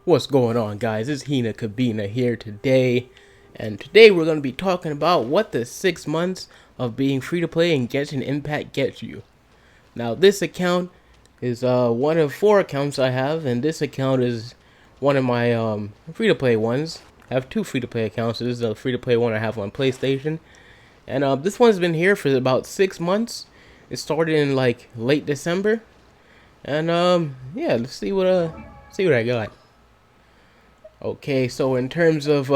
What's going on, guys? It's HinaCabina here today, and today we're going to be talking about what the 6 months of being free to play in Genshin Impact gets you. Now, this account is one of 4 accounts I have, and this account is one of my free to play ones. I have 2 free to play accounts. This is a free to play one I have on PlayStation, and this one's been here for about 6 months. It started in like late December, and yeah, let's see what I got. Okay, so in terms of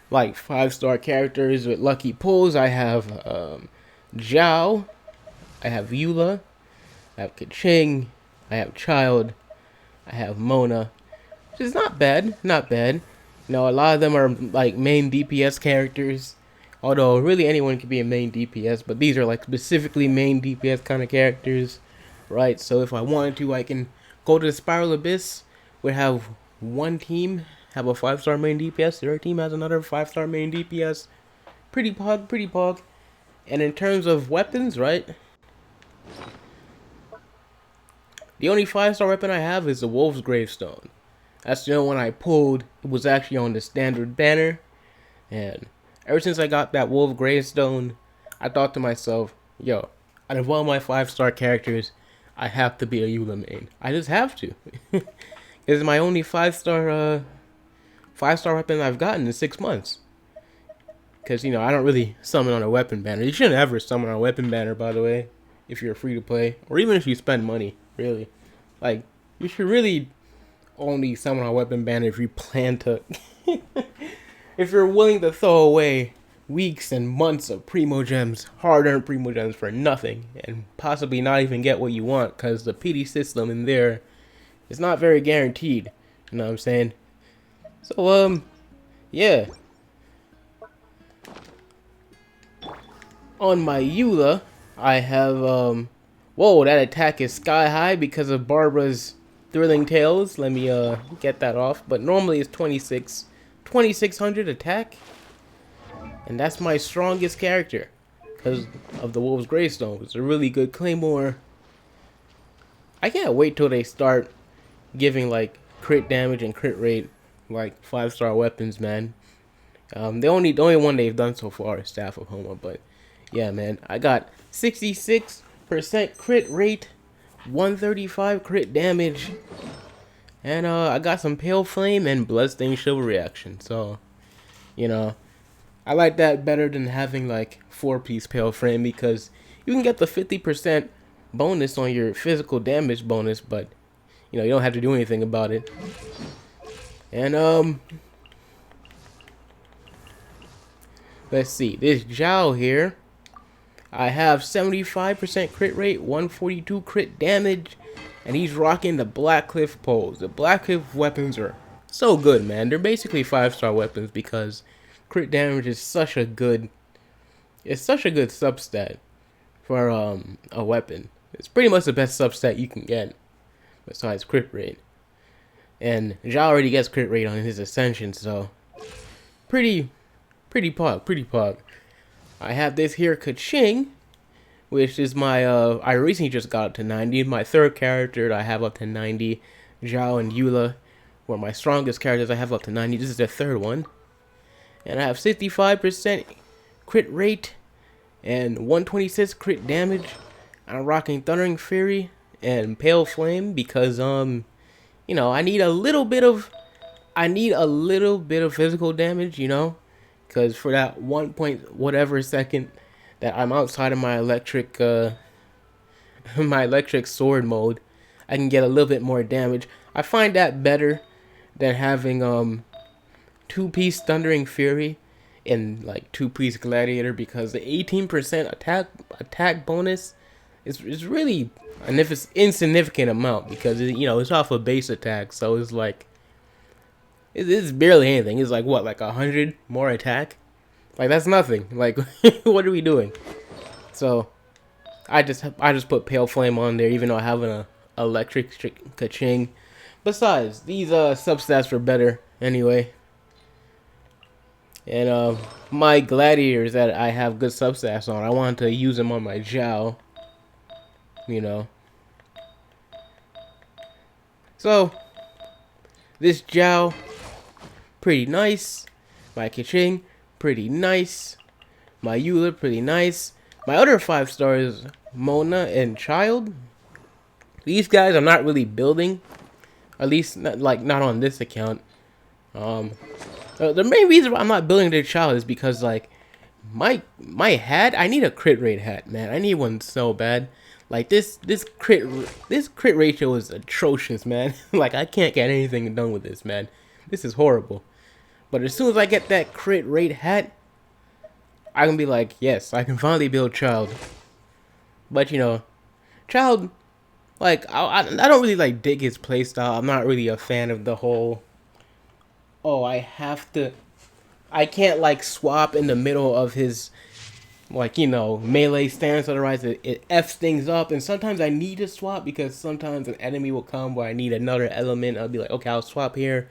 like 5-star characters with lucky pulls, I have Zhao, I have Eula, I have Kaching, I have Child, I have Mona, which is not bad, not bad. You know, a lot of them are like main DPS characters, although really anyone can be a main DPS, but these are like specifically main DPS kind of characters, right? So if I wanted to, I can go to the Spiral Abyss. We have one team have a 5-star main DPS. The other team has another 5-star main DPS. Pretty pog, pretty pog. And in terms of weapons, right? The only 5-star weapon I have is the Wolf's Gravestone. That's the only one I pulled. It was actually on the standard banner. And ever since I got that Wolf Gravestone, I thought to myself, yo, out of all my 5-star characters, I have to be a Eula main. I just have to. It's my only 5-star weapon I've gotten in 6 months. Because, you know, I don't really summon on a weapon banner. You shouldn't ever summon on a weapon banner, by the way, if you're free to play. Or even if you spend money, really. Like, you should really only summon on a weapon banner if you plan to... if you're willing to throw away weeks and months of primo gems, hard-earned primo gems for nothing. And possibly not even get what you want, because the PD system in there... it's not very guaranteed, you know what I'm saying? So, yeah. On my Eula, I have, whoa, that attack is sky high because of Barbara's Thrilling Tales. Let me, get that off. But normally it's 2600 attack. And that's my strongest character because of the Wolf's Gravestone. It's a really good claymore. I can't wait till they start giving like crit damage and crit rate like 5-star weapons, man. The only one they've done so far is Staff of Homa, but yeah, man, I got 66% crit rate, 135 crit damage, and I got some Pale Flame and Bloodstained Chivalry action. So, you know, I like that better than having like 4-piece Pale Flame because you can get the 50% bonus on your physical damage bonus, but you know, you don't have to do anything about it. And, let's see. This Zhao here, I have 75% crit rate, 142 crit damage, and he's rocking the Blackcliff poles. The Blackcliff weapons are so good, man. They're basically 5-star weapons because crit damage is such a good... it's such a good substat for, a weapon. It's pretty much the best substat you can get besides crit rate. And Zhao already gets crit rate on his ascension, so pretty pog. I have this here Kaching, which is my I recently just got up to 90. My third character I have up to 90. Zhao and Eula were my strongest characters. I have up to 90. This is the third one. And I have 65% crit rate and 126 crit damage. I'm rocking Thundering Fury and Pale Flame because you know, I need a little bit of physical damage, you know, because for that 1 point whatever second that I'm outside of my electric my electric sword mode, I can get a little bit more damage. I find that better than having 2-piece Thundering Fury and like 2-piece Gladiator because the 18% attack bonus is really an insignificant amount because you know, it's off a base attack, so it's like it's barely anything. It's like what, like 100 more attack? Like that's nothing. Like what are we doing? So I just put Pale Flame on there, even though I have an electric Kaching. Besides, these substats were better anyway. And my gladiators that I have good substats on, I wanted to use them on my Zhao. You know. So This Jiao, pretty nice. My Keqing, pretty nice. My Eula, pretty nice. My other 5 stars, Mona and Child. These guys I'm not really building. At least, not on this account. The main reason why I'm not building their Child is because, like, my hat, I need a crit rate hat, man. I need one so bad. Like, this crit ratio is atrocious, man. Like, I can't get anything done with this, man. This is horrible. But as soon as I get that crit rate hat, I can be like, yes, I can finally build Child. But, you know, Child, like, I don't really, like, dig his playstyle. I'm not really a fan of the whole, oh, I can't, like, swap in the middle of his, like, you know, melee stance, otherwise it F's things up. And sometimes I need to swap because sometimes an enemy will come where I need another element. I'll be like, okay, I'll swap here.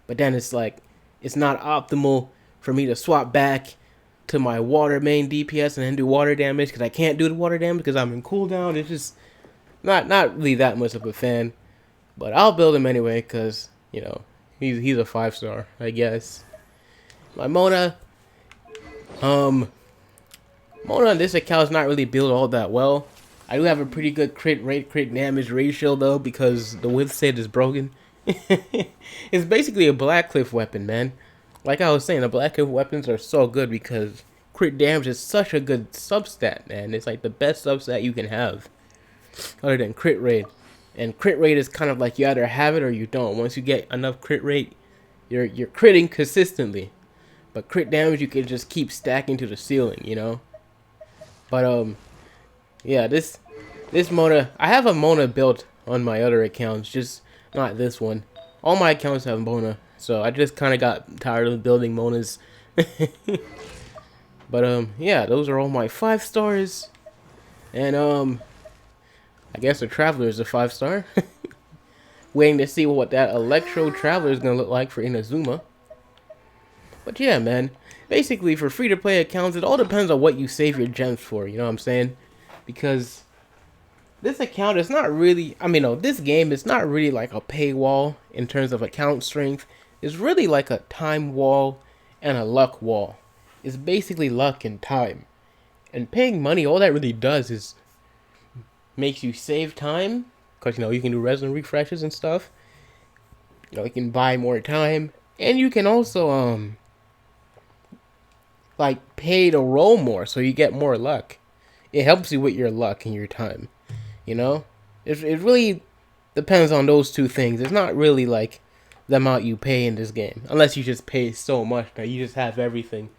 But then it's like, it's not optimal for me to swap back to my water main DPS and then do water damage because I can't do the water damage because I'm in cooldown. It's just not really that much of a fan. But I'll build him anyway because, you know, he's a 5-star, I guess. My Mona, Mona on this account is not really built all that well. I do have a pretty good crit damage ratio though because the withstand is broken. It's basically a Blackcliff weapon, man. Like I was saying, the Blackcliff weapons are so good because crit damage is such a good substat, man. It's like the best substat you can have, other than crit rate. And crit rate is kind of like you either have it or you don't. Once you get enough crit rate, you're critting consistently. But crit damage you can just keep stacking to the ceiling, you know. But yeah, this Mona, I have a Mona built on my other accounts, just not this one. All my accounts have Mona, so I just kind of got tired of building Monas. But yeah, those are all my 5 stars. And I guess the Traveler is a 5-star. Waiting to see what that Electro Traveler is gonna look like for Inazuma. But yeah, man, basically for free-to-play accounts, it all depends on what you save your gems for, you know what I'm saying? Because this account is not really, I mean, no, this game is not really like a paywall in terms of account strength. It's really like a time wall and a luck wall. It's basically luck and time. And paying money, all that really does is makes you save time, because, you know, you can do resin refreshes and stuff. You know, you can buy more time, and you can also like pay to roll more so you get more luck. It helps you with your luck and your time, you know. It really depends on those two things. It's not really like the amount you pay in this game, unless you just pay so much that you just have everything.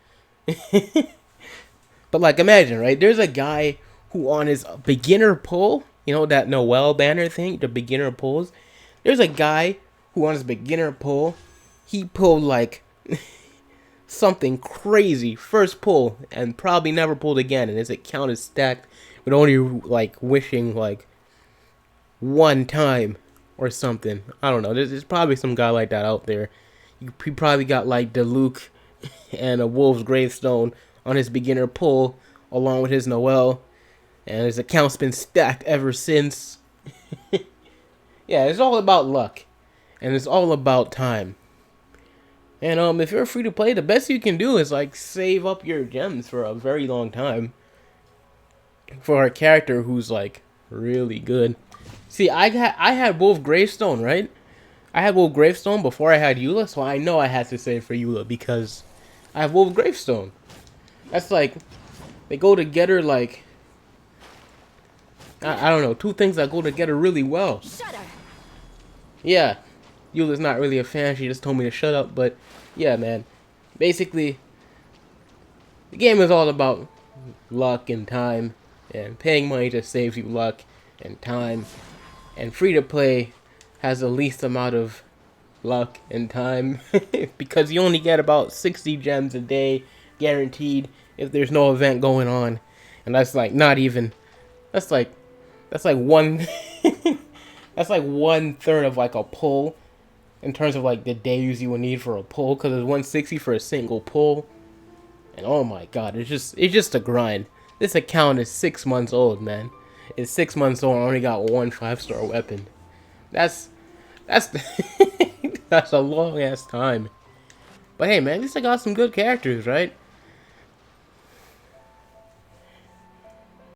But like, imagine, right, there's a guy who on his beginner pull, you know, that Noel banner thing, the beginner pulls, there's a guy who on his beginner pull, he pulled like something crazy first pull and probably never pulled again, and his account is stacked with only like wishing like one time or something. I don't know, there's probably some guy like that out there. He probably got like Diluc and a Wolf's Gravestone on his beginner pull along with his Noel, and his account's been stacked ever since. Yeah, it's all about luck, and it's all about time. And if you're free to play, the best you can do is like save up your gems for a very long time for a character who's like really good. See, I had Wolf Gravestone, right? I had Wolf Gravestone before I had Eula, so I know I had to save for Eula because I have Wolf Gravestone. That's like, they go together like, I don't know, two things that go together really well. Yeah, Eula's not really a fan, she just told me to shut up, but yeah, man. Basically, the game is all about luck and time, and paying money just saves you luck and time, and free to play has the least amount of luck and time because you only get about 60 gems a day guaranteed if there's no event going on, and that's like not even, that's like one that's like 1/3 of like a pull in terms of like the days you will need for a pull, because it's 160 for a single pull. And oh my god, it's just a grind. This account is 6 months old, man. It's 6 months old and I only got one 5-star weapon. That's That's a long ass time. But hey, man, at least I got some good characters, right?